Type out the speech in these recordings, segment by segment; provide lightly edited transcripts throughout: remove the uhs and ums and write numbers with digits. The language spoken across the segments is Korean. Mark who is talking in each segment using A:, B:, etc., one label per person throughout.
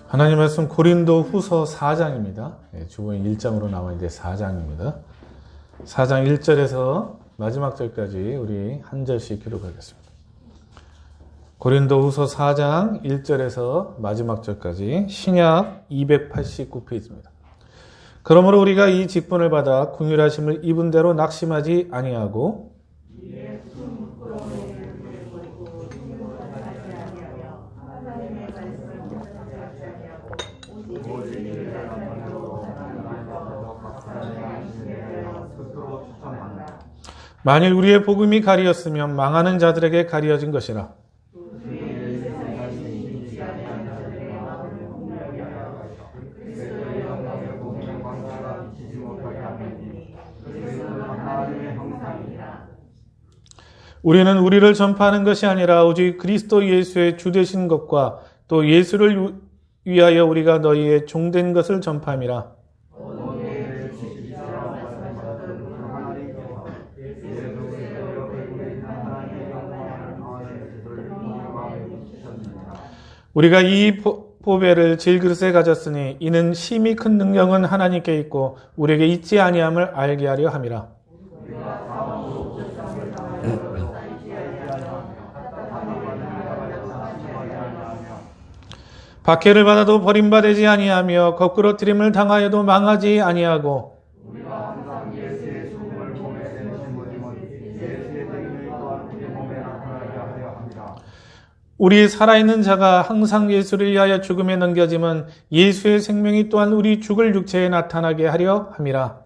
A: 하나님 말씀 고린도 후서 4장입니다. 주보인 1장으로 나와 있는데 4장입니다. 4장 1절에서 마지막 절까지 우리 한 절씩 기록하겠습니다. 고린도 후서 4장 1절에서 마지막 절까지 신약 289페이지입니다. 그러므로 우리가 이 직분을 받아 긍휼하심을 입은 대로 낙심하지 아니하고 만일 우리의 복음이 가리었으면 망하는 자들에게 가리어진 것이라. 우리는 우리를 전파하는 것이 아니라 오직 그리스도 예수의 주 되신 것과 또 예수를 위하여 우리가 너희의 종된 것을 전파함이라. 우리가 이 보배를 질그릇에 가졌으니 이는 심히 큰 능력은 하나님께 있고 우리에게 있지 아니함을 알게 하려 함이라. 박해를 받아도 버림받지 아니하며 거꾸로 트림을 당하여도 망하지 아니하고 우리 살아있는 자가 항상 예수를 위하여 죽음에 넘겨짐은 예수의 생명이 또한 우리 죽을 육체에 나타나게 하려 함이라.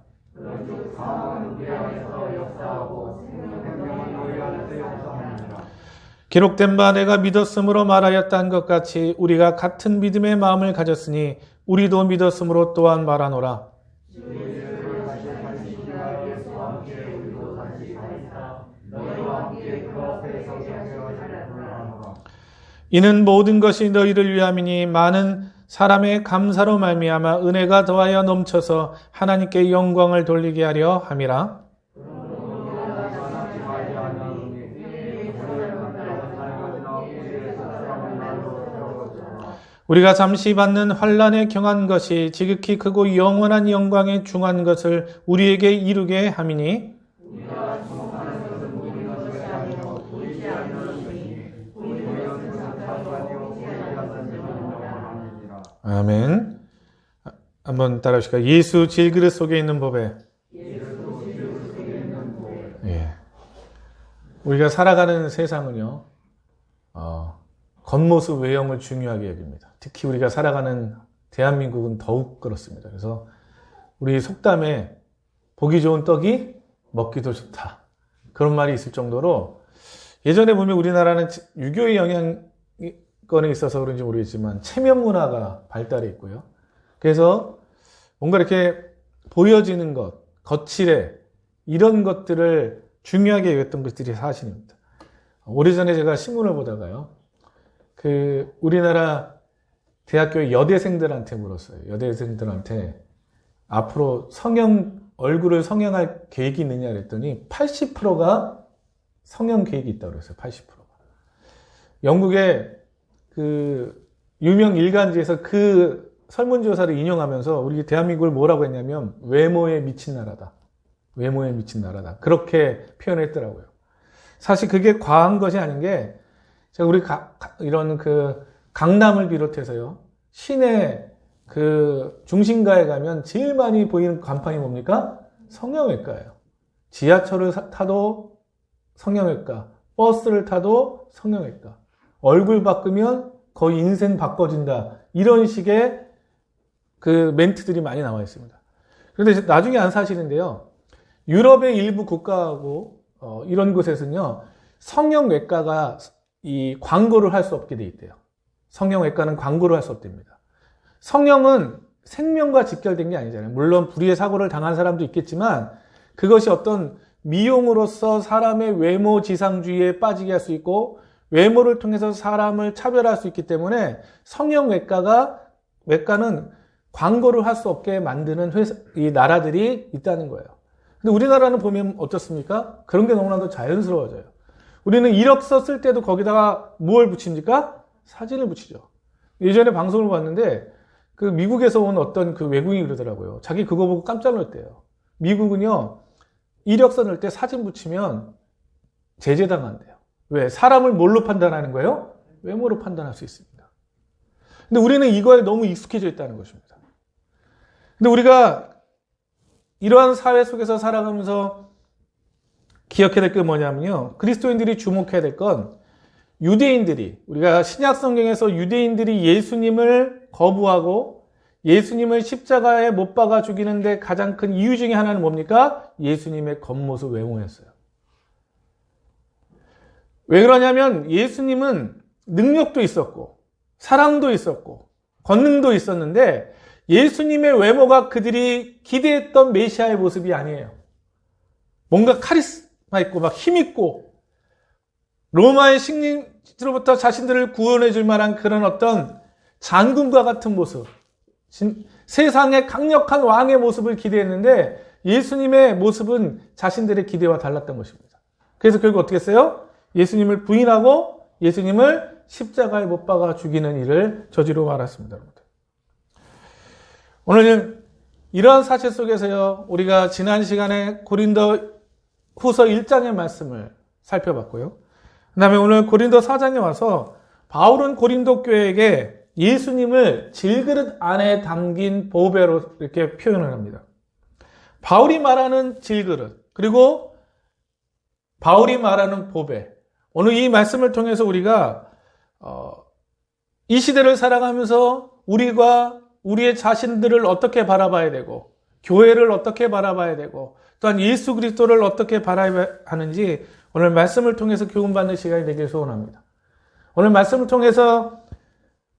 A: 기록된 바 내가 믿었으므로 말하였다는 것 같이 우리가 같은 믿음의 마음을 가졌으니 우리도 믿었으므로 또한 말하노라. 이는 모든 것이 너희를 위함이니 많은 사람의 감사로 말미암아 은혜가 더하여 넘쳐서 하나님께 영광을 돌리게 하려 함이라. 우리가 잠시 받는 환난에 경한 것이 지극히 크고 영원한 영광에 중한 것을 우리에게 이루게 함이니 아멘. 한번 따라하실까요? 예수 질그릇 속에 있는 법에. 예. 우리가 살아가는 세상은요, 겉모습 외형을 중요하게 여깁니다. 특히 우리가 살아가는 대한민국은 더욱 그렇습니다. 그래서 우리 속담에 보기 좋은 떡이 먹기도 좋다. 그런 말이 있을 정도로 예전에 보면 우리나라는 유교의 영향권에 있어서 그런지 모르겠지만 체면 문화가 발달해 있고요. 그래서 뭔가 이렇게 보여지는 것, 거칠해 이런 것들을 중요하게 여겼던 것들이 사실입니다. 오래전에 제가 신문을 보다가요. 우리나라 대학교 여대생들한테 물었어요. 여대생들한테 앞으로 얼굴을 성형할 계획이 있느냐 그랬더니 80%가 성형 계획이 있다고 그랬어요. 80%가. 영국의 유명 일간지에서 그 설문조사를 인용하면서 우리 대한민국을 뭐라고 했냐면 외모에 미친 나라다. 외모에 미친 나라다. 그렇게 표현했더라고요. 사실 그게 과한 것이 아닌 게 제가 우리 이런 강남을 비롯해서요. 시내 중심가에 가면 제일 많이 보이는 간판이 뭡니까? 성형외과예요. 지하철을 타도 성형외과, 버스를 타도 성형외과. 얼굴 바꾸면 거의 인생 바꿔진다. 이런 식의 멘트들이 많이 나와 있습니다. 그런데 나중에 안 사실인데요. 유럽의 일부 국가하고 이런 곳에서는요. 성형외과가 이 광고를 할 수 없게 돼 있대요. 성형외과는 광고를 할 수 없답니다. 성형은 생명과 직결된 게 아니잖아요. 물론 불의의 사고를 당한 사람도 있겠지만 그것이 어떤 미용으로서 사람의 외모 지상주의에 빠지게 할 수 있고 외모를 통해서 사람을 차별할 수 있기 때문에 외과는 광고를 할 수 없게 만드는 이 나라들이 있다는 거예요. 근데 우리나라는 보면 어떻습니까? 그런 게 너무나도 자연스러워져요. 우리는 이력서 쓸 때도 거기다가 뭘 붙입니까? 사진을 붙이죠. 예전에 방송을 봤는데 그 미국에서 온 어떤 그 외국인이 그러더라고요. 자기 그거 보고 깜짝 놀랐대요. 미국은요, 이력서 넣을 때 사진 붙이면 제재당한대요. 왜? 사람을 뭘로 판단하는 거예요? 외모로 판단할 수 있습니다. 근데 우리는 이거에 너무 익숙해져 있다는 것입니다. 근데 우리가 이러한 사회 속에서 살아가면서 기억해야 될 게 뭐냐면요. 그리스도인들이 주목해야 될 건 유대인들이, 우리가 신약 성경에서 유대인들이 예수님을 거부하고 예수님을 십자가에 못 박아 죽이는데 가장 큰 이유 중에 하나는 뭡니까? 예수님의 겉모습 외모였어요. 왜 그러냐면 예수님은 능력도 있었고 사랑도 있었고 권능도 있었는데 예수님의 외모가 그들이 기대했던 메시아의 모습이 아니에요. 뭔가 카리스마 있고 막 힘 있고 로마의 식민지로부터 자신들을 구원해 줄 만한 그런 어떤 장군과 같은 모습, 세상의 강력한 왕의 모습을 기대했는데 예수님의 모습은 자신들의 기대와 달랐던 것입니다. 그래서 결국 어떻게 했어요? 예수님을 부인하고 예수님을 십자가에 못 박아 죽이는 일을 저지르고 말았습니다. 오늘 이러한 사실 속에서요, 우리가 지난 시간에 고린도 후서 1장의 말씀을 살펴봤고요. 그 다음에 오늘 고린도 4장에 와서 바울은 고린도 교회에게 예수님을 질그릇 안에 담긴 보배로 이렇게 표현을 합니다. 바울이 말하는 질그릇, 그리고 바울이 말하는 보배. 오늘 이 말씀을 통해서 우리가 이 시대를 살아가면서 우리가 우리의 자신들을 어떻게 바라봐야 되고 교회를 어떻게 바라봐야 되고 또한 예수 그리스도를 어떻게 바라봐야 하는지 오늘 말씀을 통해서 교훈받는 시간이 되길 소원합니다. 오늘 말씀을 통해서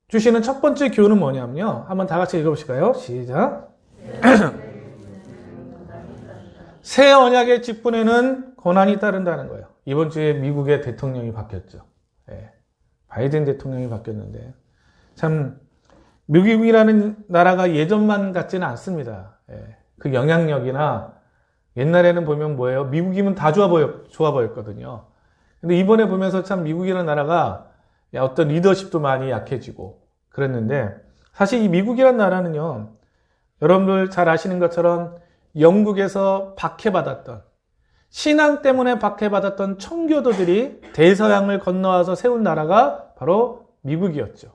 A: 주시는 첫 번째 교훈은 뭐냐면요. 한번 다 같이 읽어보실까요? 시작. 새 언약의 직분에는 고난이 따른다는 거예요. 이번 주에 미국의 대통령이 바뀌었죠. 바이든 대통령이 바뀌었는데 참 미국이라는 나라가 예전만 같지는 않습니다. 그 영향력이나 옛날에는 보면 뭐예요? 미국이면 다 좋아 보였거든요. 근데 이번에 보면서 참 미국이라는 나라가 어떤 리더십도 많이 약해지고 그랬는데 사실 이 미국이라는 나라는요, 여러분들 잘 아시는 것처럼 영국에서 박해받았던 신앙 때문에 박해받았던 청교도들이 대서양을 건너와서 세운 나라가 바로 미국이었죠.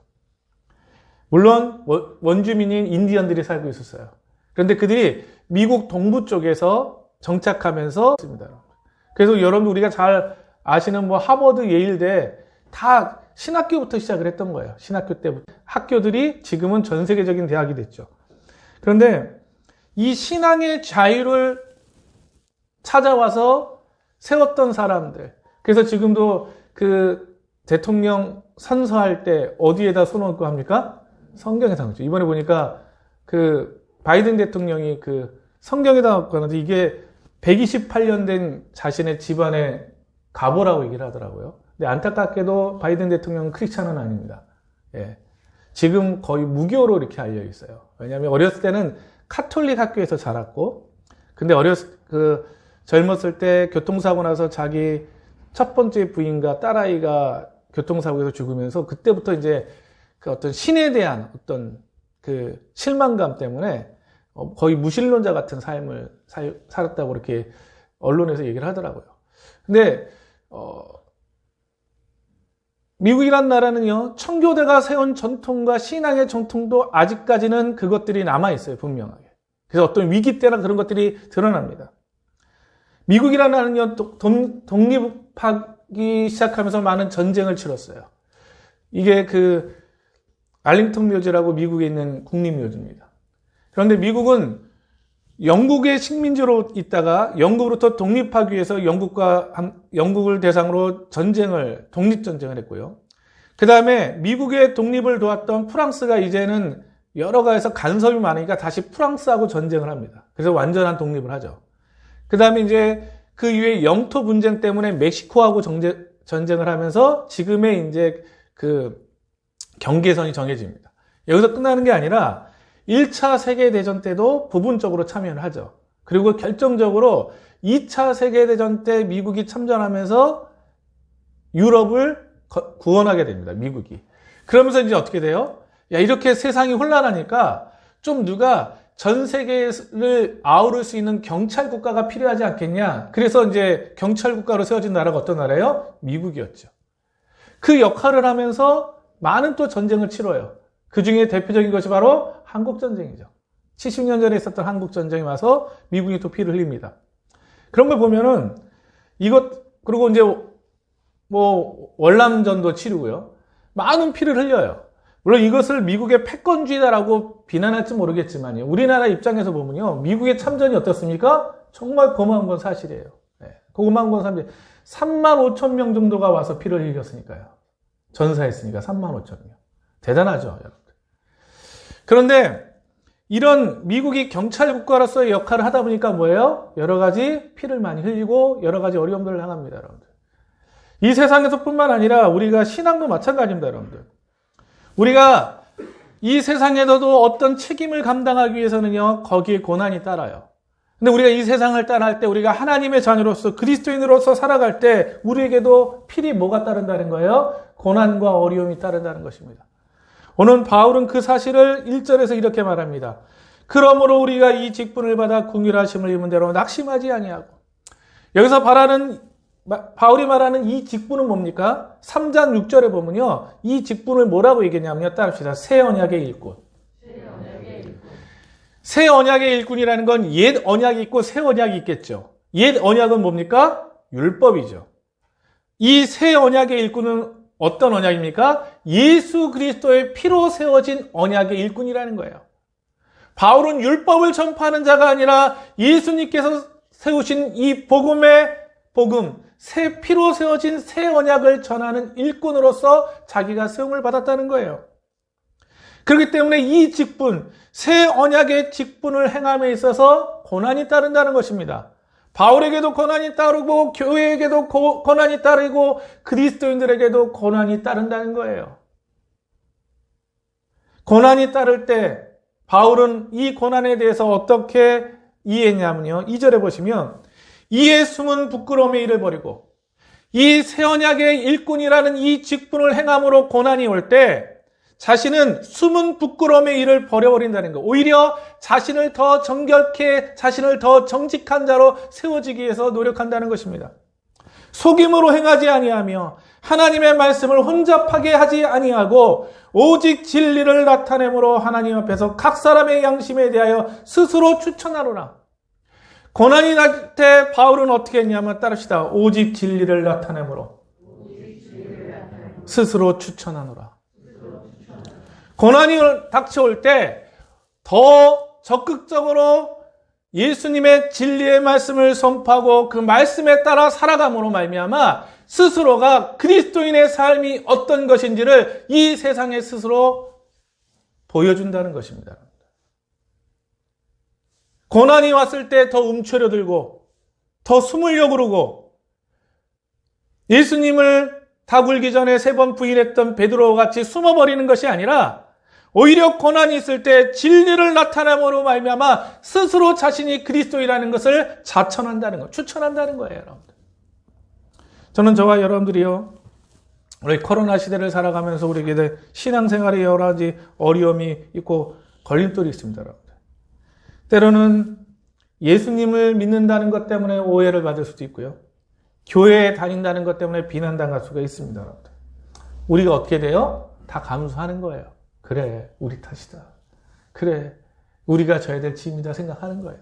A: 물론 원주민인 인디언들이 살고 있었어요. 그런데 그들이 미국 동부 쪽에서 정착하면서 있습니다. 그래서 여러분들 우리가 잘 아시는 뭐 하버드, 예일대 다 신학교부터 시작을 했던 거예요. 신학교 때부터. 학교들이 지금은 전 세계적인 대학이 됐죠. 그런데 이 신앙의 자유를 찾아와서 세웠던 사람들. 그래서 지금도 그 대통령 선서할 때 어디에다 손 얹고 합니까? 성경에다 얹죠. 이번에 보니까 그 바이든 대통령이 그 성경에다 얹고 하는데 이게 128년 된 자신의 집안의 가보라고 얘기를 하더라고요. 근데 안타깝게도 바이든 대통령은 크리스찬은 아닙니다. 지금 거의 무교로 이렇게 알려 있어요. 왜냐하면 어렸을 때는 카톨릭 학교에서 자랐고, 근데 젊었을 때 교통사고 나서 자기 첫 번째 부인과 딸아이가 교통사고에서 죽으면서 그때부터 이제 그 어떤 신에 대한 어떤 그 실망감 때문에 거의 무신론자 같은 삶을 살았다고 이렇게 언론에서 얘기를 하더라고요. 근데 미국이란 나라는요, 청교대가 세운 전통과 신앙의 전통도 아직까지는 그것들이 남아있어요, 분명하게. 그래서 어떤 위기 때나 그런 것들이 드러납니다. 미국이란 나라는요, 독립하기 시작하면서 많은 전쟁을 치렀어요. 이게 그 알링턴 묘지라고 미국에 있는 국립묘지입니다. 그런데 미국은 영국의 식민지로 있다가 영국으로부터 독립하기 위해서 영국을 대상으로 독립전쟁을 했고요. 그 다음에 미국의 독립을 도왔던 프랑스가 이제는 여러 가지에서 간섭이 많으니까 다시 프랑스하고 전쟁을 합니다. 그래서 완전한 독립을 하죠. 그 다음에 이제 그 이후에 영토 분쟁 때문에 멕시코하고 전쟁을 하면서 지금의 이제 그 경계선이 정해집니다. 여기서 끝나는 게 아니라 1차 세계대전 때도 부분적으로 참여를 하죠. 그리고 결정적으로 2차 세계대전 때 미국이 참전하면서 유럽을 구원하게 됩니다. 미국이. 그러면서 이제 어떻게 돼요? 야, 이렇게 세상이 혼란하니까 좀 누가 전 세계를 아우를 수 있는 경찰 국가가 필요하지 않겠냐. 그래서 이제 경찰 국가로 세워진 나라가 어떤 나라예요? 미국이었죠. 그 역할을 하면서 많은 또 전쟁을 치러요. 그 중에 대표적인 것이 바로 한국전쟁이죠. 70년 전에 있었던 한국전쟁이 와서 미국이 또 피를 흘립니다. 그런 걸 보면은 그리고 이제 뭐 월남전도 치르고요. 많은 피를 흘려요. 물론 이것을 미국의 패권주의다라고 비난할지 모르겠지만요. 우리나라 입장에서 보면요. 미국의 참전이 어떻습니까? 정말 고마운 건 사실이에요. 네, 고마운 건 사실이에요. 3만 5천 명 정도가 와서 피를 흘렸으니까요. 전사했으니까 3만 5천 명. 대단하죠, 여러분들. 그런데 이런 미국이 경찰 국가로서의 역할을 하다 보니까 뭐예요? 여러 가지 피를 많이 흘리고 여러 가지 어려움들을 당합니다, 여러분들. 이 세상에서뿐만 아니라 우리가 신앙도 마찬가지입니다, 여러분들. 우리가 이 세상에서도 어떤 책임을 감당하기 위해서는요, 거기에 고난이 따라요. 근데 우리가 이 세상을 따라할 때 우리가 하나님의 자녀로서 그리스도인으로서 살아갈 때 우리에게도 필히 뭐가 따른다는 거예요? 고난과 어려움이 따른다는 것입니다. 오늘 바울은 그 사실을 1절에서 이렇게 말합니다. 그러므로 우리가 이 직분을 받아 긍휼하심을 입은 대로 낙심하지 아니하고. 여기서 바울이 말하는 이 직분은 뭡니까? 3장 6절에 보면요. 이 직분을 뭐라고 얘기했냐면요. 따릅시다. 새 언약의 일꾼. 새 언약의 일꾼이라는 건 옛 언약이 있고 새 언약이 있겠죠. 옛 언약은 뭡니까? 율법이죠. 이 새 언약의 일꾼은 어떤 언약입니까? 예수 그리스도의 피로 세워진 언약의 일꾼이라는 거예요. 바울은 율법을 전파하는 자가 아니라 예수님께서 세우신 이 복음의 복음, 새 피로 세워진 새 언약을 전하는 일꾼으로서 자기가 세움을 받았다는 거예요. 그렇기 때문에 이 직분, 새 언약의 직분을 행함에 있어서 고난이 따른다는 것입니다. 바울에게도 고난이 따르고 교회에게도 고난이 따르고 그리스도인들에게도 고난이 따른다는 거예요. 고난이 따를 때 바울은 이 고난에 대해서 어떻게 이해했냐면요. 2절에 보시면 이에 숨은 부끄러움의 일을 버리고 이 새 언약의 일꾼이라는 이 직분을 행함으로 고난이 올 때 자신은 숨은 부끄러움의 일을 버려버린다는 것. 오히려 자신을 더 정결케, 자신을 더 정직한 자로 세워지기 위해서 노력한다는 것입니다. 속임으로 행하지 아니하며 하나님의 말씀을 혼잡하게 하지 아니하고 오직 진리를 나타내므로 하나님 앞에서 각 사람의 양심에 대하여 스스로 추천하노라. 고난이 날 때 바울은 어떻게 했냐면 따릅시다. 오직 진리를 나타내므로 스스로 추천하노라. 고난이 닥쳐올 때 더 적극적으로 예수님의 진리의 말씀을 선포하고 그 말씀에 따라 살아감으로 말미암아 스스로가 그리스도인의 삶이 어떤 것인지를 이 세상에 스스로 보여준다는 것입니다. 고난이 왔을 때 더 움츠려들고 더 숨으려고 그러고 예수님을 다 굴기 전에 3번 부인했던 베드로와 같이 숨어버리는 것이 아니라 오히려 고난이 있을 때 진리를 나타내므로 말미암아 스스로 자신이 그리스도이라는 것을 자천한다는 것, 추천한다는 거예요, 여러분들. 저는 저와 여러분들이요, 우리 코로나 시대를 살아가면서 우리에게 신앙생활에 여러 가지 어려움이 있고 걸림돌이 있습니다, 여러분들. 때로는 예수님을 믿는다는 것 때문에 오해를 받을 수도 있고요. 교회에 다닌다는 것 때문에 비난당할 수가 있습니다, 여러분들. 우리가 어떻게 돼요? 다 감수하는 거예요. 그래, 우리 탓이다. 그래, 우리가 져야 될 짐이다 생각하는 거예요.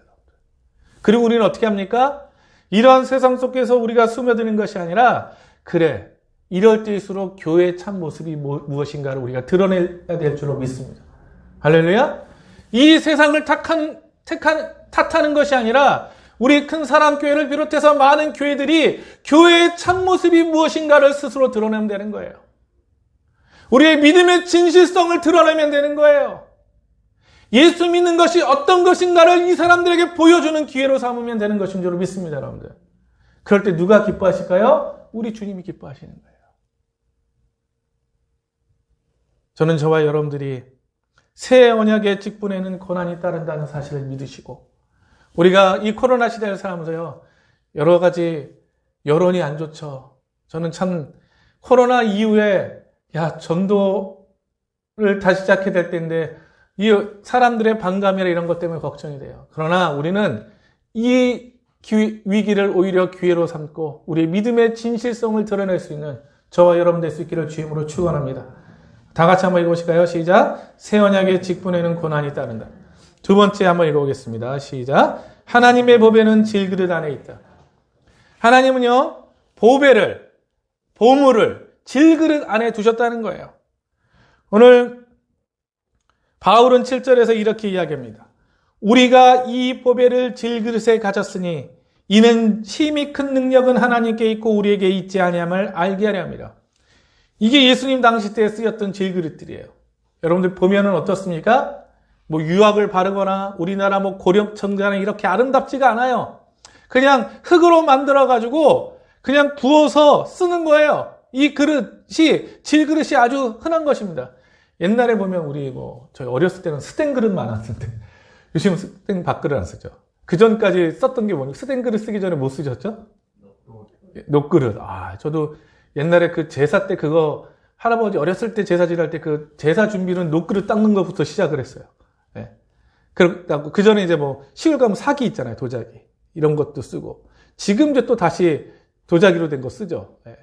A: 그리고 우리는 어떻게 합니까? 이러한 세상 속에서 우리가 스며드는 것이 아니라 그래, 이럴 때일수록 교회의 참 모습이 무엇인가를 우리가 드러내야 될 줄로 믿습니다. 할렐루야? 이 세상을 탓하는 것이 아니라 우리 큰 사람 교회를 비롯해서 많은 교회들이 교회의 참 모습이 무엇인가를 스스로 드러내면 되는 거예요. 우리의 믿음의 진실성을 드러내면 되는 거예요. 예수 믿는 것이 어떤 것인가를 이 사람들에게 보여주는 기회로 삼으면 되는 것인 줄 믿습니다, 여러분들. 그럴 때 누가 기뻐하실까요? 우리 주님이 기뻐하시는 거예요. 저는 저와 여러분들이 새 언약의 직분에는 고난이 따른다는 사실을 믿으시고 우리가 이 코로나 시대를 살면서요, 여러 가지 여론이 안 좋죠. 저는 참 코로나 이후에 전도 다시 시작해야 될 때인데 이 사람들의 반감이나 이런 것 때문에 걱정이 돼요. 그러나 우리는 이 위기를 오히려 기회로 삼고 우리의 믿음의 진실성을 드러낼 수 있는 저와 여러분 될 수 있기를 주임으로 축원합니다. 다 같이 한번 읽어보실까요? 시작. 새 언약의 직분에는 고난이 따른다. 두 번째 한번 읽어보겠습니다. 시작. 하나님의 보배는 질그릇 안에 있다. 하나님은요, 보물을 질그릇 안에 두셨다는 거예요. 오늘 바울은 7절에서 이렇게 이야기합니다. 우리가 이 보배를 질그릇에 가졌으니 이는 심히 큰 능력은 하나님께 있고 우리에게 있지 아니함을 알게 하려 합니다. 이게 예수님 당시 때 쓰였던 질그릇들이에요. 여러분들 보면은 어떻습니까? 뭐 유학을 바르거나 우리나라 뭐 고력청자는 이렇게 아름답지가 않아요. 그냥 흙으로 만들어가지고 그냥 부어서 쓰는 거예요. 이 그릇이, 질그릇이 아주 흔한 것입니다. 옛날에 보면 우리 저희 어렸을 때는 스텐 그릇 많았는데 요즘은 스텐 밥그릇 안 쓰죠. 그 전까지 썼던 게 뭐냐? 스텐 그릇 쓰기 전에 뭐 쓰셨죠? 녹그릇. 저도 옛날에 그 제사 때 그거 할아버지 어렸을 때 제사 지낼 때 그 제사 준비는 녹그릇 닦는 것부터 시작을 했어요. 네. 그 전에 이제 시골 가면 사기 있잖아요. 도자기. 이런 것도 쓰고. 지금 이제 또 다시 도자기로 된 거 쓰죠. 네.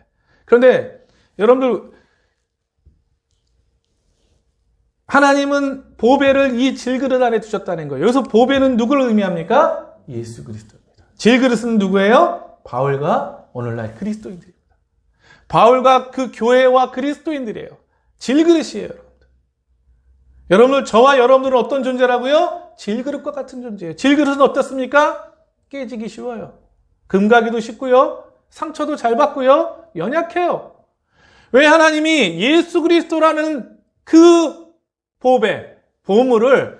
A: 그런데 여러분들, 하나님은 보배를 이 질그릇 안에 두셨다는 거예요. 여기서 보배는 누구를 의미합니까? 예수 그리스도입니다. 질그릇은 누구예요? 바울과 오늘날 그리스도인들입니다. 바울과 그 교회와 그리스도인들이에요. 질그릇이에요, 여러분들. 여러분들, 저와 여러분들은 어떤 존재라고요? 질그릇과 같은 존재예요. 질그릇은 어떻습니까? 깨지기 쉬워요. 금가기도 쉽고요. 상처도 잘 받고요. 연약해요. 왜 하나님이 예수 그리스도라는 그 보물을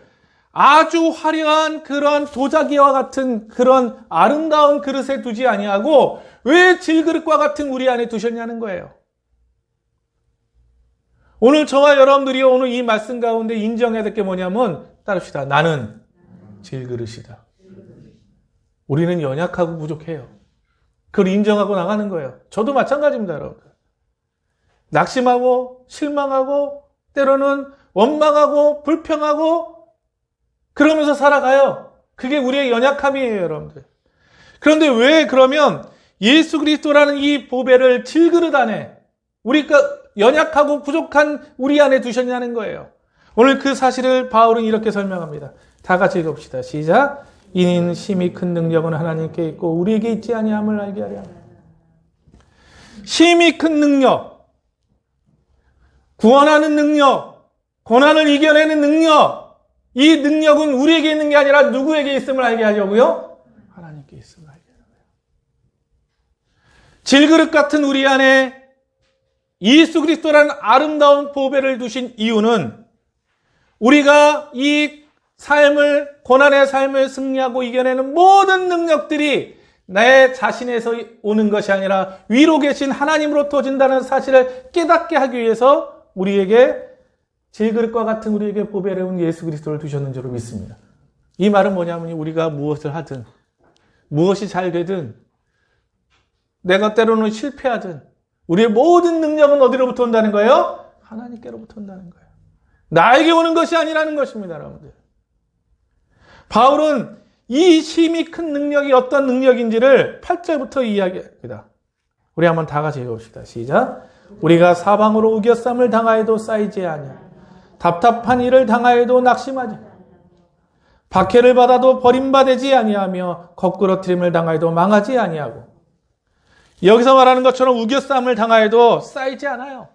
A: 아주 화려한 그런 도자기와 같은 그런 아름다운 그릇에 두지 아니하고 왜 질그릇과 같은 우리 안에 두셨냐는 거예요. 오늘 저와 여러분들이 오늘 이 말씀 가운데 인정해야 될 게 뭐냐면, 따릅시다. 나는 질그릇이다. 우리는 연약하고 부족해요. 그걸 인정하고 나가는 거예요. 저도 마찬가지입니다, 여러분들. 낙심하고 실망하고 때로는 원망하고 불평하고 그러면서 살아가요. 그게 우리의 연약함이에요, 여러분들. 그런데 왜 그러면 예수 그리스도라는 이 보배를 질그릇 안에 우리가 연약하고 부족한 우리 안에 두셨냐는 거예요. 오늘 그 사실을 바울은 이렇게 설명합니다. 다 같이 읽어봅시다. 시작. 이는 심히 큰 능력은 하나님께 있고 우리에게 있지 아니함을 알게 하려 합니다. 심히 큰 능력, 구원하는 능력, 고난을 이겨내는 능력, 이 능력은 우리에게 있는 게 아니라 누구에게 있음을 알게 하려고요? 하나님께 있음을 알게 하려고요. 질그릇 같은 우리 안에 예수 그리스도라는 아름다운 보배를 두신 이유는 우리가 이 삶을, 고난의 삶을 승리하고 이겨내는 모든 능력들이 내 자신에서 오는 것이 아니라 위로 계신 하나님으로부터 진다는 사실을 깨닫게 하기 위해서 우리에게 질그릇과 같은 우리에게 보배를 온 예수 그리스도를 두셨는 줄로 믿습니다. 이 말은 뭐냐면 우리가 무엇을 하든 무엇이 잘 되든 내가 때로는 실패하든 우리의 모든 능력은 어디로부터 온다는 거예요? 하나님께로부터 온다는 거예요. 나에게 오는 것이 아니라는 것입니다, 여러분들. 바울은 이 심히 큰 능력이 어떤 능력인지를 8절부터 이야기합니다. 우리 한번 다 같이 읽어봅시다. 시작. 우리가 사방으로 우겨쌈을 당하여도 쌓이지 아니하고 답답한 일을 당하여도 낙심하지 박해를 받아도 버림받지 아니하며 거꾸러뜨림을 당하여도 망하지 아니하고 여기서 말하는 것처럼 우겨쌈을 당하여도 쌓이지 않아요.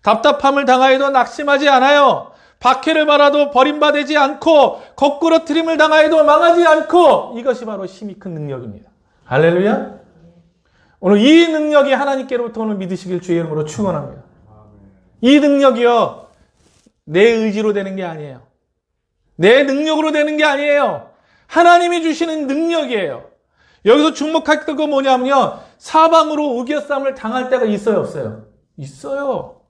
A: 답답함을 당하여도 낙심하지 않아요. 박해를 받아도 버림받지 않고 거꾸러뜨림을 당하여도 망하지 않고 이것이 바로 힘이 큰 능력입니다. 할렐루야. 오늘 이 능력이 하나님께로부터 오늘 믿으시길 주의 이름으로 축원합니다. 이 능력이요 내 의지로 되는 게 아니에요. 내 능력으로 되는 게 아니에요. 하나님이 주시는 능력이에요. 여기서 주목할 거 뭐냐면요, 사방으로 우겨쌈을 당할 때가 있어요, 없어요? 있어요.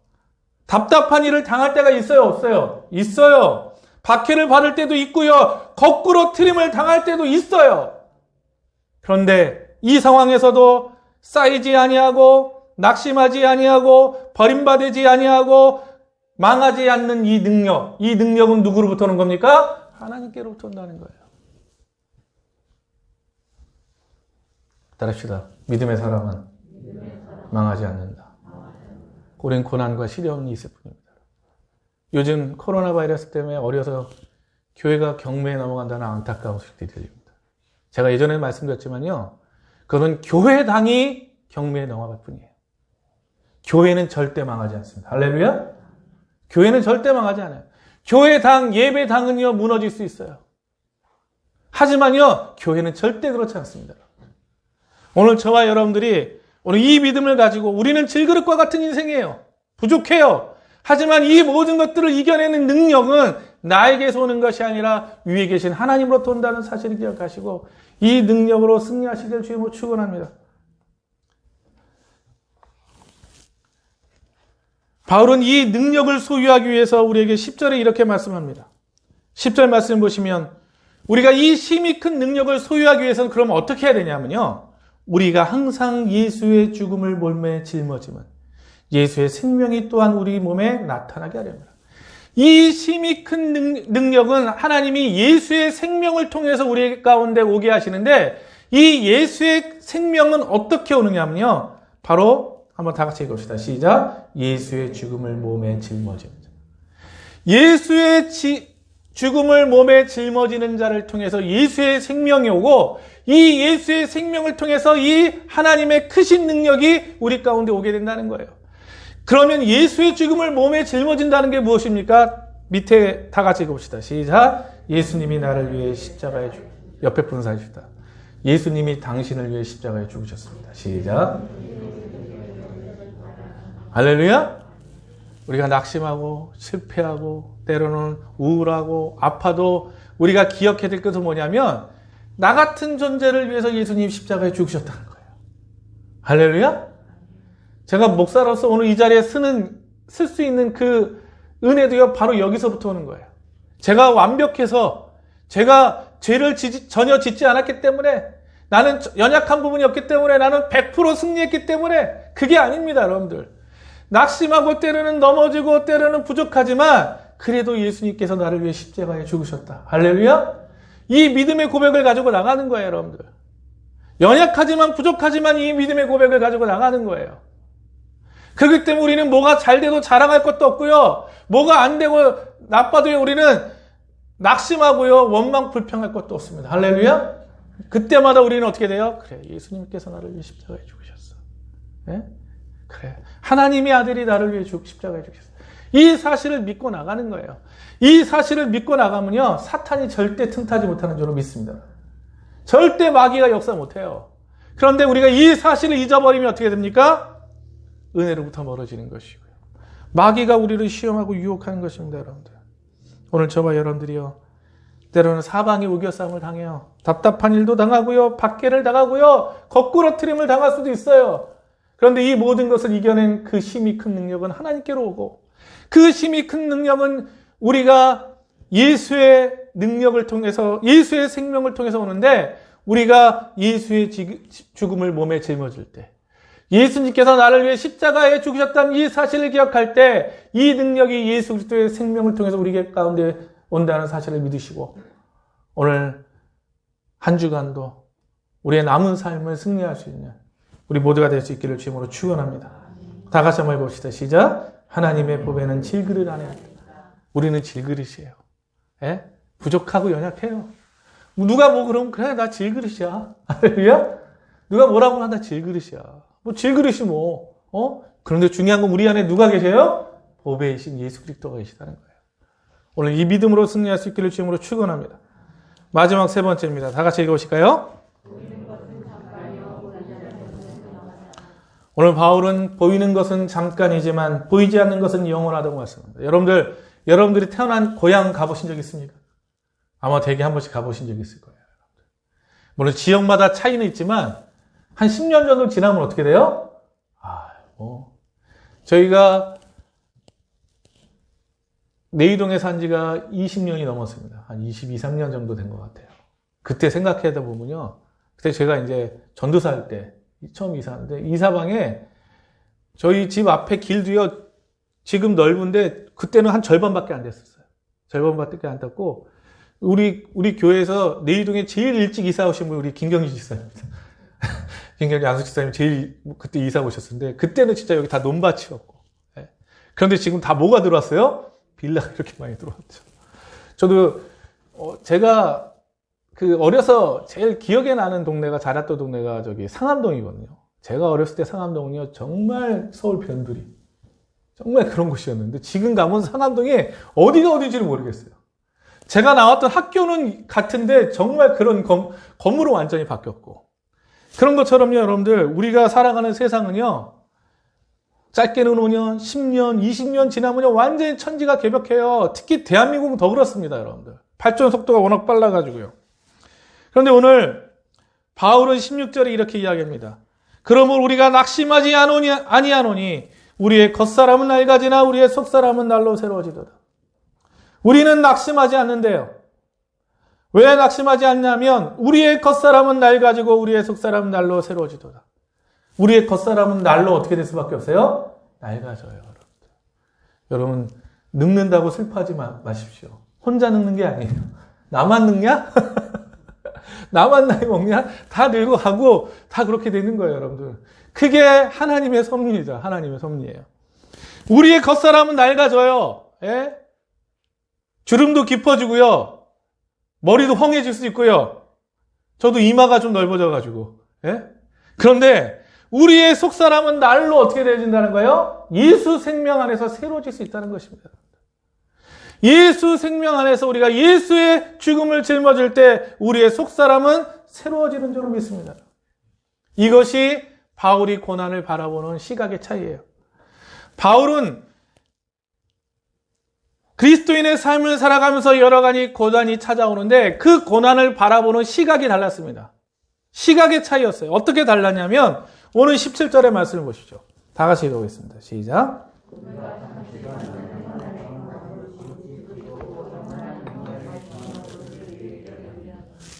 A: 답답한 일을 당할 때가 있어요, 없어요? 있어요. 박해를 받을 때도 있고요. 거꾸로 트림을 당할 때도 있어요. 그런데 이 상황에서도 쌓이지 아니하고 낙심하지 아니하고 버림받지 아니하고 망하지 않는 이 능력은 누구로부터 오는 겁니까? 하나님께로부터 온다는 거예요. 따릅시다. 믿음의 사람은 망하지 않는다. 우린 고난과 시련이 있을 뿐입니다. 요즘 코로나 바이러스 때문에 어려서 교회가 경매에 넘어간다는 안타까운 소식들이 들립니다. 제가 예전에 말씀드렸지만요. 그건 교회당이 경매에 넘어갈 뿐이에요. 교회는 절대 망하지 않습니다. 할렐루야? 교회는 절대 망하지 않아요. 교회당, 예배당은요, 무너질 수 있어요. 하지만요, 교회는 절대 그렇지 않습니다. 오늘 저와 여러분들이 오늘 이 믿음을 가지고 우리는 질그릇과 같은 인생이에요. 부족해요. 하지만 이 모든 것들을 이겨내는 능력은 나에게서 오는 것이 아니라 위에 계신 하나님으로부터 온다는 사실을 기억하시고 이 능력으로 승리하시길 주님으로 축원합니다. 바울은 이 능력을 소유하기 위해서 우리에게 10절에 이렇게 말씀합니다. 10절 말씀 보시면 우리가 이 힘이 큰 능력을 소유하기 위해서는 그럼 어떻게 해야 되냐면요. 우리가 항상 예수의 죽음을 몸에 짊어지면 예수의 생명이 또한 우리 몸에 나타나게 하렵니다. 이 힘이 큰 능력은 하나님이 예수의 생명을 통해서 우리 가운데 오게 하시는데 이 예수의 생명은 어떻게 오느냐면요. 바로 한번 다 같이 읽읍시다. 시작. 예수의 죽음을 몸에 짊어집니다. 예수의 죽음을 몸에 짊어지는 자를 통해서 예수의 생명이 오고 이 예수의 생명을 통해서 이 하나님의 크신 능력이 우리 가운데 오게 된다는 거예요. 그러면 예수의 죽음을 몸에 짊어진다는 게 무엇입니까? 밑에 다 같이 읽어봅시다. 시작. 예수님이 나를 위해 십자가에 옆에 분은 사십시다. 예수님이 당신을 위해 십자가에 죽으셨습니다. 시작. 할렐루야. 우리가 낙심하고 실패하고 때로는 우울하고 아파도 우리가 기억해야 될 것은 뭐냐면 나 같은 존재를 위해서 예수님이 십자가에 죽으셨다는 거예요. 할렐루야. 제가 목사로서 오늘 이 자리에 쓸 수 있는 그 은혜도요, 바로 여기서부터 오는 거예요. 제가 완벽해서 제가 죄를 전혀 짓지 않았기 때문에 나는 연약한 부분이 없기 때문에 나는 100% 승리했기 때문에 그게 아닙니다, 여러분들. 낙심하고 때로는 넘어지고 때로는 부족하지만 그래도 예수님께서 나를 위해 십자가에 죽으셨다. 할렐루야. 이 믿음의 고백을 가지고 나가는 거예요, 여러분들. 연약하지만 부족하지만 이 믿음의 고백을 가지고 나가는 거예요. 그렇기 때문에 우리는 뭐가 잘 돼도 자랑할 것도 없고요. 뭐가 안 되고 나빠도 우리는 낙심하고요. 원망 불평할 것도 없습니다. 할렐루야. 그때마다 우리는 어떻게 돼요? 그래, 예수님께서 나를 위해 십자가에 죽으셨어. 네? 그래, 하나님의 아들이 나를 위해 십자가에 죽으셨어. 이 사실을 믿고 나가는 거예요. 이 사실을 믿고 나가면요, 사탄이 절대 틈타지 못하는 줄로 믿습니다. 절대 마귀가 역사 못해요. 그런데 우리가 이 사실을 잊어버리면 어떻게 됩니까? 은혜로부터 멀어지는 것이고요. 마귀가 우리를 시험하고 유혹하는 것입니다, 여러분들. 오늘 저와 여러분들이요, 때로는 사방에 우겨싸움을 당해요. 답답한 일도 당하고요, 박해를 당하고요, 거꾸로 트림을 당할 수도 있어요. 그런데 이 모든 것을 이겨낸 그 힘이 큰 능력은 하나님께로 오고 그 힘이 큰 능력은 우리가 예수의 능력을 통해서 예수의 생명을 통해서 오는데 우리가 예수의 죽음을 몸에 짊어질 때 예수님께서 나를 위해 십자가에 죽으셨다는 이 사실을 기억할 때 이 능력이 예수 그리스도의 생명을 통해서 우리 가운데 온다는 사실을 믿으시고 오늘 한 주간도 우리의 남은 삶을 승리할 수 있는 우리 모두가 될 수 있기를 주님으로 축원합니다. 다 같이 한번 해봅시다. 시작. 하나님의 보배는 질그릇 안에 있다. 우리는 질그릇이에요. 예? 부족하고 연약해요. 누가 뭐 그러면 그래 나 질그릇이야. 할렐루야. 누가 뭐라고 하나 질그릇이야. 뭐 질그릇이 뭐 그런데 중요한 건 우리 안에 누가 계세요? 보배이신 예수 그리스도가 계시다는 거예요. 오늘 이 믿음으로 승리할 수 있기를 주님으로 축원합니다. 마지막 세 번째입니다. 다 같이 읽어보실까요? 오늘 바울은 보이는 것은 잠깐이지만 보이지 않는 것은 영원하다고 말씀합니다. 여러분들이 태어난 고향 가보신 적 있습니까? 아마 대개 한 번씩 가보신 적 있을 거예요. 물론 지역마다 차이는 있지만 한 10년 정도 지나면 어떻게 돼요? 저희가 내이동에 산 지가 20년이 넘었습니다. 한 22, 3년 정도 된 것 같아요. 그때 생각하다 보면요. 그때 제가 이제 전도사 할 때 처음 이사하는데 이사방에 저희 집 앞에 길도요. 지금 넓은데 그때는 한 절반밖에 안 됐었어요. 절반밖에 안 됐고 우리 교회에서 내일동에 제일 일찍 이사 오신 분 우리 김경희 집사입니다. 김경희 양숙 집사님 제일 그때 이사 오셨는데 그때는 진짜 여기 다 논밭이었고 예. 그런데 지금 다 뭐가 들어왔어요? 빌라가 이렇게 많이 들어왔죠. 저도 제가 그 어려서 제일 기억에 나는 동네가 자랐던 동네가 저기 상암동이거든요. 제가 어렸을 때 상암동은요 정말 서울 변두리 정말 그런 곳이었는데 지금 가면 상암동에 어디가 어딘지를 모르겠어요. 제가 나왔던 학교는 같은데 정말 그런 건물은 완전히 바뀌었고 그런 것처럼요 여러분들 우리가 살아가는 세상은요 짧게는 5년, 10년, 20년 지나면요 완전히 천지가 개벽해요. 특히 대한민국은 더 그렇습니다 여러분들. 발전 속도가 워낙 빨라가지고요. 그런데 오늘 바울은 16절에 이렇게 이야기합니다. 그러므로 우리가 낙심하지 아니하노니 우리의 겉사람은 낡아지나 우리의 속사람은 날로 새로워지도다. 우리는 낙심하지 않는데요. 왜 낙심하지 않냐면 우리의 겉사람은 낡아지고 우리의 속사람은 날로 새로워지도다. 우리의 겉사람은 날로 어떻게 될 수밖에 없어요? 낡아져요. 여러분 늙는다고 슬퍼하지 마십시오. 혼자 늙는 게 아니에요. 나만 늙냐? 나만 나이 먹냐? 다 늙어 가고 다 그렇게 되는 거예요, 여러분들. 그게 하나님의 섭리이죠. 하나님의 섭리예요. 우리의 겉사람은 낡아져요. 예? 주름도 깊어지고요. 머리도 헝해질 수 있고요. 저도 이마가 좀 넓어져가지고. 예? 그런데 우리의 속사람은 날로 어떻게 되어진다는 거예요? 예수 생명 안에서 새로워질 수 있다는 것입니다. 예수 생명 안에서 우리가 예수의 죽음을 짊어질 때 우리의 속사람은 새로워지는 줄로 믿습니다. 이것이 바울이 고난을 바라보는 시각의 차이예요. 바울은 그리스도인의 삶을 살아가면서 여러 가지 고난이 찾아오는데 그 고난을 바라보는 시각이 달랐습니다. 시각의 차이였어요. 어떻게 달랐냐면 오늘 17절의 말씀을 보시죠. 다 같이 읽어보겠습니다. 시작.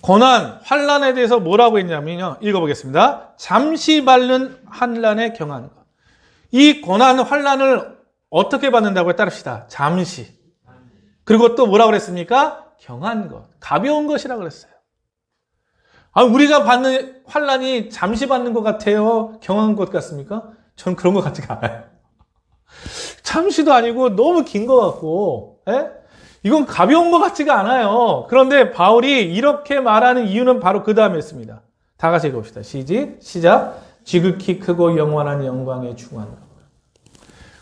A: 고난, 환난에 대해서 뭐라고 했냐면요. 읽어보겠습니다. 잠시 받는 환난에 경한 것. 이 고난, 환난을 어떻게 받는다고요? 따릅시다. 잠시. 그리고 또 뭐라고 그랬습니까? 경한 것. 가벼운 것이라고 그랬어요. 우리가 받는 환난이 잠시 받는 것 같아요? 경한 것 같습니까? 전 그런 것 같지가 않아요. 잠시도 아니고 너무 긴 것 같고, 예? 이건 가벼운 것 같지가 않아요. 그런데 바울이 이렇게 말하는 이유는 바로 그 다음에 있습니다. 다 같이 읽어봅시다. 시작. 지극히 크고 영원한 영광에 중한 것.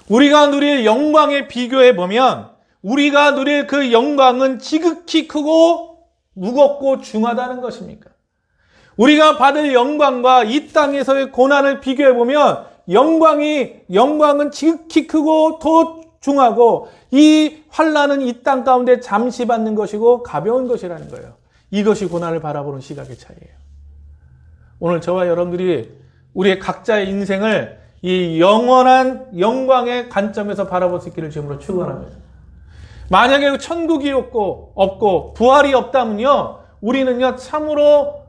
A: 우리가 누릴 영광에 비교해 보면 우리가 누릴 그 영광은 지극히 크고 무겁고 중하다는 것입니까? 우리가 받을 영광과 이 땅에서의 고난을 비교해 보면 영광은 지극히 크고 더 중하고 이 환난은 이 땅 가운데 잠시 받는 것이고 가벼운 것이라는 거예요. 이것이 고난을 바라보는 시각의 차이예요. 오늘 저와 여러분들이 우리의 각자의 인생을 이 영원한 영광의 관점에서 바라볼 수 있기를 주님으로 축원합니다. 만약에 천국이 없고 부활이 없다면요, 우리는요 참으로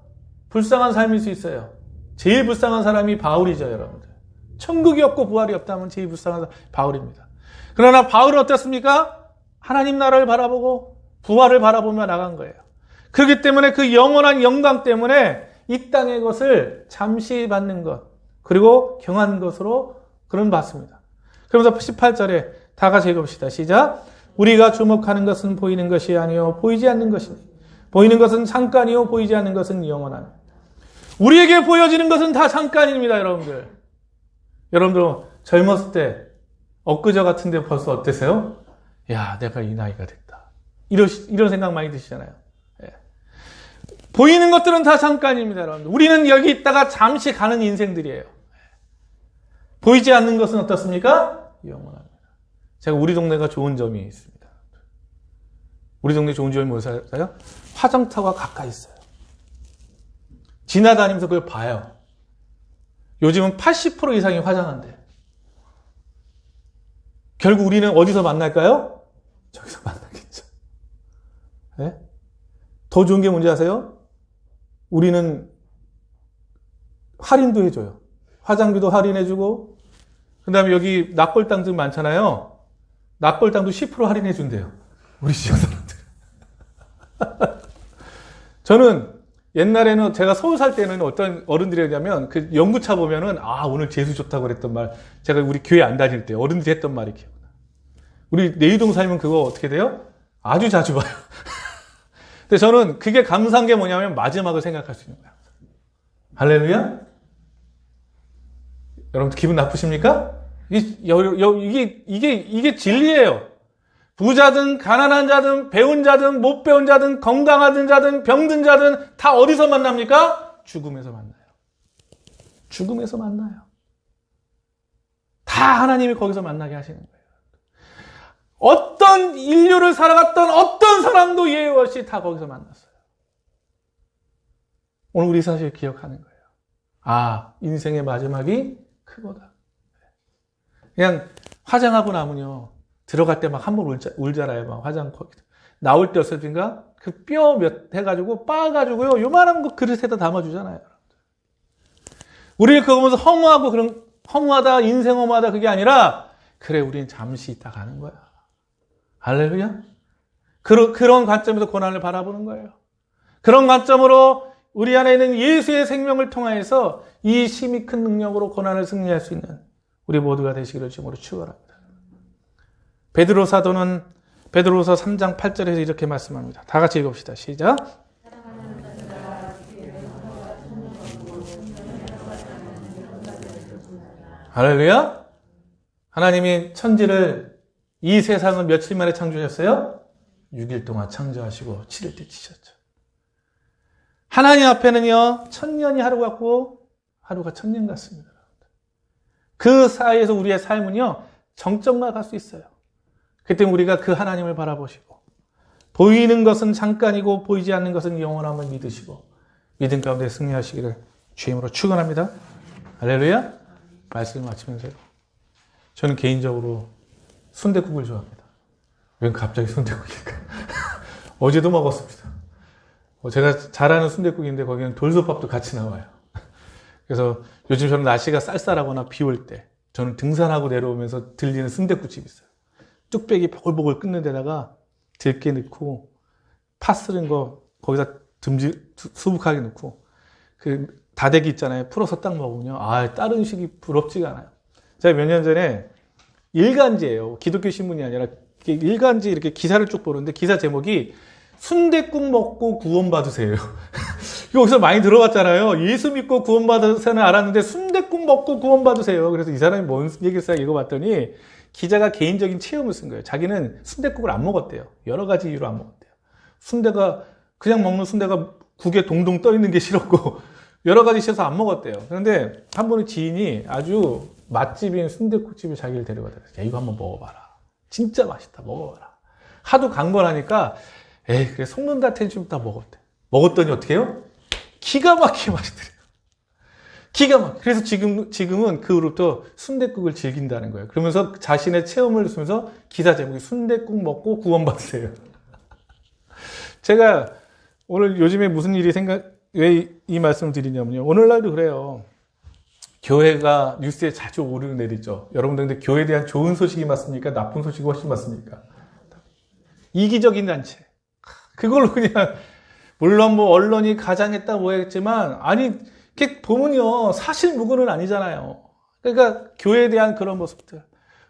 A: 불쌍한 삶일 수 있어요. 제일 불쌍한 사람이 바울이죠, 여러분들. 천국이 없고 부활이 없다면 제일 불쌍한 사람이 바울입니다. 그러나 바울은 어떻습니까? 하나님 나라를 바라보고 부활을 바라보며 나간 거예요. 그렇기 때문에 그 영원한 영광 때문에 이 땅의 것을 잠시 받는 것, 그리고 경한 것으로 그런 받습니다. 그러면서 18절에 다 같이 읽읍시다. 시작. 우리가 주목하는 것은 보이는 것이 아니요 보이지 않는 것이니 보이는 것은 잠깐이요 보이지 않는 것은 영원하니. 우리에게 보여지는 것은 다 잠깐입니다, 여러분들. 여러분들 젊었을 때 엊그저 같은데 벌써 어때세요? 야, 내가 이 나이가 됐다. 이런 생각 많이 드시잖아요. 예. 보이는 것들은 다 잠깐입니다, 여러분들. 우리는 여기 있다가 잠시 가는 인생들이에요. 보이지 않는 것은 어떻습니까? 영원합니다. 제가 우리 동네가 좋은 점이 있습니다. 우리 동네 좋은 점이 뭐예요? 화장터가 가까이 있어요. 지나다니면서 그걸 봐요. 요즘은 80% 이상이 화장한대. 결국 우리는 어디서 만날까요? 저기서 만나겠죠. 네? 더 좋은 게 뭔지 아세요? 우리는 할인도 해줘요. 화장비도 할인해주고, 그 다음에 여기 납골당들 많잖아요. 납골당도 10% 할인해 준대요. 우리 지역 사람들. 저는 옛날에는 제가 서울 살 때는 어떤 어른들이 했냐면 그 연구차 보면은 오늘 재수 좋다고 그랬던 말 제가 우리 교회 안 다닐 때 어른들이 했던 말이 기억나. 우리 내유동 살면 그거 어떻게 돼요? 아주 자주 봐요. 근데 저는 그게 감사한 게 뭐냐면 마지막을 생각할 수 있는 거예요. 할렐루야? 여러분 기분 나쁘십니까? 이게 진리예요. 부자든 가난한 자든 배운 자든 못 배운 자든 건강하든 자든 병든 자든 다 어디서 만납니까? 죽음에서 만나요. 죽음에서 만나요. 다 하나님이 거기서 만나게 하시는 거예요. 어떤 인류를 살아갔던 어떤 사람도 예외 없이 다 거기서 만났어요. 오늘 우리 사실 기억하는 거예요. 인생의 마지막이 그거다. 그냥 화장하고 나면요. 들어갈 때 막 한 번 울잖아요. 막 화장 거기다. 나올 때 어쨌든가 그 뼈 몇 해가지고 빻아가지고요. 요만한 거 그릇에다 담아주잖아요. 우리를 그거 보면서 허무하고 그런 허무하다, 인생 허무하다 그게 아니라 그래 우리는 잠시 있다 가는 거야. 할렐루야? 그런 관점에서 고난을 바라보는 거예요. 그런 관점으로 우리 안에 있는 예수의 생명을 통하여서 이 힘이 큰 능력으로 고난을 승리할 수 있는 우리 모두가 되시기를 주님으로 축원합니다. 베드로 사도는 베드로서 3장 8절에서 이렇게 말씀합니다. 다 같이 읽읍시다. 시작. 할렐루야. 하나님이 천지를 이 세상을 며칠 만에 창조하셨어요? 6일 동안 창조하시고 7일 때 치셨죠. 하나님 앞에는요, 1000년이 하루 같고 하루가 1000년 같습니다. 그 사이에서 우리의 삶은요, 정점만 갈 수 있어요. 그때 우리가 그 하나님을 바라보시고 보이는 것은 잠깐이고 보이지 않는 것은 영원함을 믿으시고 믿음 가운데 승리하시기를 주임으로 축원합니다. 할렐루야. 말씀을 마치면서요. 저는 개인적으로 순댓국을 좋아합니다. 왜 갑자기 순댓국일까? 어제도 먹었습니다. 제가 잘 아는 순댓국인데 거기는 돌솥밥도 같이 나와요. 그래서 요즘 저는 날씨가 쌀쌀하거나 비 올 때 저는 등산하고 내려오면서 들리는 순댓국집이 있어요. 뚝배기 보글보글 끓는 데다가 들깨 넣고 파 쓰는 거 거기다 수북하게 넣고 그 다대기 있잖아요. 풀어서 딱 먹으면요. 다른 음식이 부럽지가 않아요. 제가 몇 년 전에 일간지예요. 기독교 신문이 아니라 일간지 이렇게 기사를 쭉 보는데 기사 제목이 순댓국 먹고 구원받으세요. 여기서 많이 들어봤잖아요. 예수 믿고 구원받으세요는 알았는데 순댓국 먹고 구원받으세요. 그래서 이 사람이 뭔 얘기를 써 읽어봤더니 기자가 개인적인 체험을 쓴 거예요. 자기는 순댓국을 안 먹었대요. 여러 가지 이유로 안 먹었대요. 순대가 그냥 먹는 순대가 국에 동동 떠 있는 게 싫었고 여러 가지 싫어서 안 먹었대요. 그런데 한 번은 지인이 아주 맛집인 순댓국집을 자기를 데려가더라고요. 야, 이거 한번 먹어봐라. 진짜 맛있다. 먹어봐라. 하도 강권하니까 그래 속는다 텐션부터 먹었대. 먹었더니 어떻게 해요? 기가 막히게 맛있더래요. 기가 막히게. 그래서 지금은 그 후로부터 순댓국을 즐긴다는 거예요. 그러면서 자신의 체험을 쓰면서 기사 제목이 순댓국 먹고 구원받으세요. 제가 오늘 요즘에 무슨 일이 왜 이 말씀을 드리냐면요. 오늘날도 그래요. 교회가 뉴스에 자주 오르내리죠. 여러분들 근데 교회에 대한 좋은 소식이 맞습니까? 나쁜 소식이 훨씬 맞습니까? 이기적인 단체. 그걸로 그냥 물론 뭐 언론이 가장했다 뭐 했지만 이렇게 보면요. 사실 무근은 아니잖아요. 그러니까 교회에 대한 그런 모습들.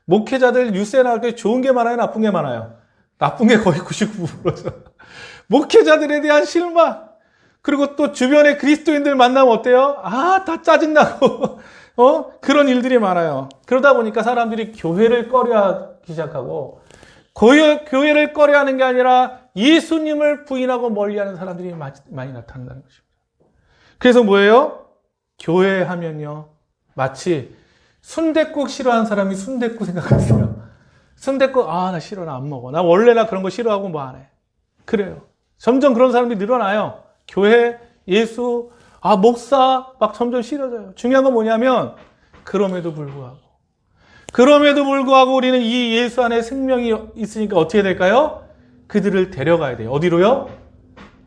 A: 목회자들 뉴스에 나올 때 좋은 게 많아요? 나쁜 게 많아요? 나쁜 게 거의 99%죠. 목회자들에 대한 실망. 그리고 또 주변에 그리스도인들 만나면 어때요? 다 짜증나고, 그런 일들이 많아요. 그러다 보니까 사람들이 교회를 꺼려하기 시작하고, 교회를 꺼려하는 게 아니라 예수님을 부인하고 멀리하는 사람들이 많이 나타난다는 것입니다. 그래서 뭐예요? 교회 하면요. 마치 순댓국 싫어하는 사람이 순댓국 생각하세요. 순댓국, 나 싫어, 나 안 먹어. 나 원래 그런 거 싫어하고 뭐 안 해. 그래요. 점점 그런 사람들이 늘어나요. 교회, 예수, 목사 막 점점 싫어져요. 중요한 건 뭐냐면 그럼에도 불구하고 우리는 이 예수 안에 생명이 있으니까 어떻게 될까요? 그들을 데려가야 돼요. 어디로요?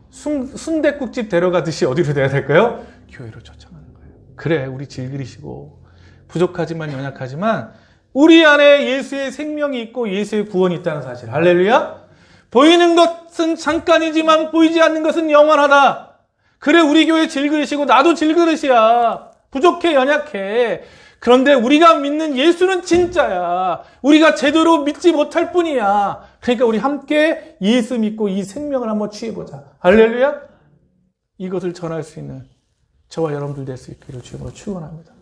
A: 순댓국집 데려가듯이 어디로 돼야 될까요? 교회로 초청하는 거예요. 그래, 우리 질그리시고 부족하지만 연약하지만 우리 안에 예수의 생명이 있고 예수의 구원이 있다는 사실. 할렐루야. 보이는 것은 잠깐이지만 보이지 않는 것은 영원하다. 그래, 우리 교회 질그릇이고 나도 질그릇이야. 부족해, 연약해. 그런데 우리가 믿는 예수는 진짜야. 우리가 제대로 믿지 못할 뿐이야. 그러니까 우리 함께 예수 믿고 이 생명을 한번 취해보자. 할렐루야. 이것을 전할 수 있는 저와 여러분들 될 수 있기를 주님으로 축원합니다.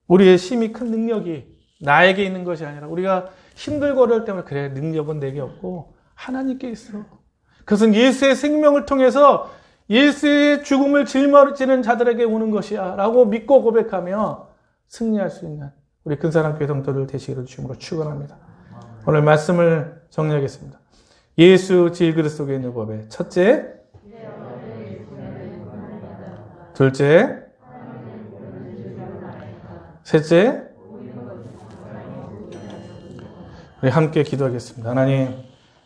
A: 우리의 힘이 큰 능력이 나에게 있는 것이 아니라 우리가 힘들고 어려울 때마다 그래, 능력은 내게 없고 하나님께 있어. 그것은 예수의 생명을 통해서 예수의 죽음을 짊어지는 자들에게 오는 것이야 라고 믿고 고백하며 승리할 수 있는 우리 근사랑교회 성도들 되시기를 주님으로 축원합니다. 오늘 말씀을 정리하겠습니다. 예수 질그릇 속에 있는 법의 첫째, 둘째, 셋째, 우리 함께 기도하겠습니다. 하나님,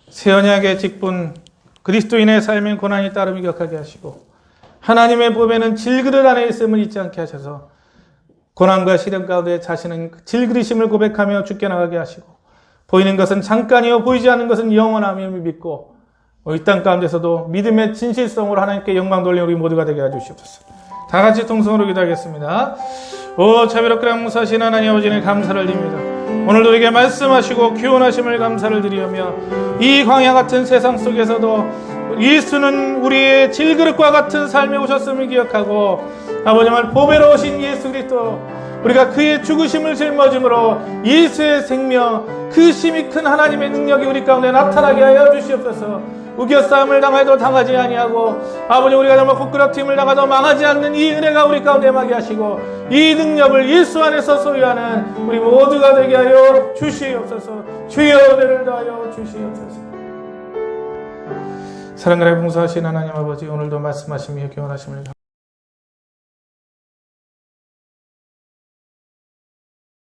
A: 새 언약의 직분 그리스도인의 삶의 고난이 따름이 격하게 하시고 하나님의 법에는 질그릇 안에 있음을 잊지 않게 하셔서 고난과 시련 가운데 자신은 질그릇임을 고백하며 죽게 나가게 하시고 보이는 것은 잠깐이요 보이지 않는 것은 영원함을 믿고 이 땅 가운데서도 믿음의 진실성으로 하나님께 영광 돌리는 우리 모두가 되게 해주시옵소서. 다 같이 통성으로 기도하겠습니다. 오 자비롭고 무사하신 하나님 아버지는 감사를 드립니다. 오늘도 우리에게 말씀하시고 교훈하심을 감사를 드리며 이 광야 같은 세상 속에서도 예수는 우리의 질그릇과 같은 삶에 오셨음을 기억하고 아버지말 보배로 오신 예수 그리스도 우리가 그의 죽으심을 짊어짐으로 예수의 생명 그 힘이 큰 하나님의 능력이 우리 가운데 나타나게 하여 주시옵소서. 우겨싸움을 당해도 당하지 아니하고 아버지 우리가 정말 부끄럽힘을 당하도 망하지 않는 이 은혜가 우리 가운데 임하게 하시고 이 능력을 예수 안에서 소유하는 우리 모두가 되게 하여 주시옵소서. 주의 은혜를 다하여 주시옵소서. 사랑과 봉사하신 하나님 아버지 오늘도 말씀하시며 교훈하심을